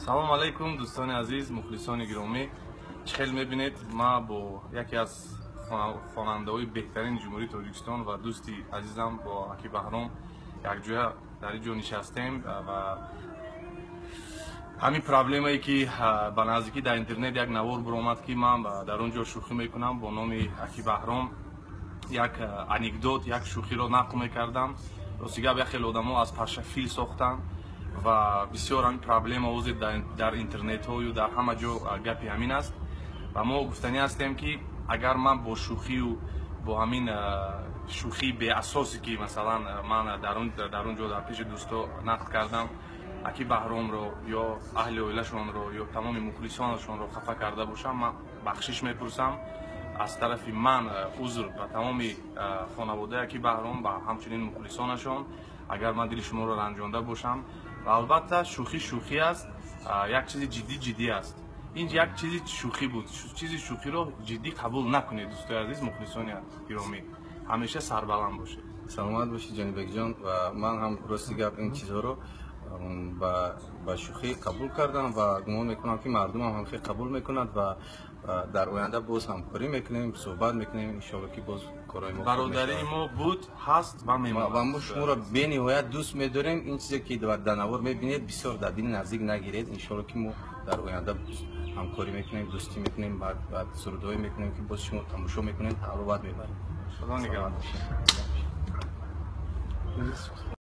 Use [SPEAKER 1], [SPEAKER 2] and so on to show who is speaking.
[SPEAKER 1] салом алайкум дӯстони азиз, мухлисони гиромӣ. Чӣ хел мебинед, ма бо яке аз хонандаҳои беҳтарини ҷумҳурии Тоҷикистон ва дӯсти азизам бо Аки Баҳром якҷоя дар ин ҷо нишастем ва ҳамин проблемае ки ба наздикӣ дар интернет як навор биромад ки ман дар он ҷо шӯхӣ мекунам бо номи Аки Баҳром, як анекдот, як шӯхиро нақл мекардам. рости гап як хеле одамо аз парша фил сохтанд ва бисёр ҳамин проблема ҳозир дар интернетҳою дар ҳама ҷо гапи ҳамин аст ва мо гуфтанӣ ҳастем ки агар ман бо шӯхию бо ҳамин шӯхии беасосе ки масалан ман дар он ҷо дар пеши дӯсто нақл кардам, Аки Баҳромро ё аҳли оилашонро ё тамоми мухлисонашонро хафа карда бошам, ман бахшиш мепурсам аз тарафи ман узр ба тамоми хонаводаи Аки Баҳром ва ҳамчунин мухлисонашон агар ман дили шуморо ранҷонда бошам. ва албатта шӯхӣ шӯхӣ аст, як чизи ҷиддӣ аст. ин як чизи шӯхӣ буд, чизи шӯхиро ҷиддӣ қабул накунед дӯстои азиз, мухлисони гиромӣ. ҳамеша сарбаланд бошед.
[SPEAKER 2] саломат бошед ҷонибекҷон. ва ман ҳам рости гап ин чизҳоро ба шӯхӣ қабул кардам ва гумон мекунам ки мардумам ҳам хеле қабул мекунад ва дар оянда боз ҳамкорӣ мекунем, суҳбат мекунем, иншоалло ки боз корои мо
[SPEAKER 1] бародарии мо буд, ҳаст ва мемонад.
[SPEAKER 2] ва мо шуморо бениҳоят дӯст медорем. ин чизе ки дар навор мебинед бисёр дар дили наздик нагиред. иншоалло ки мо дар оянда ҳамкорӣ мекунем, дӯстӣ мекунем, баъд сурудҳое мекунем ки боз шумо тамошо мекунед, ҳаловат мебаред.
[SPEAKER 1] Худо нигаҳбон.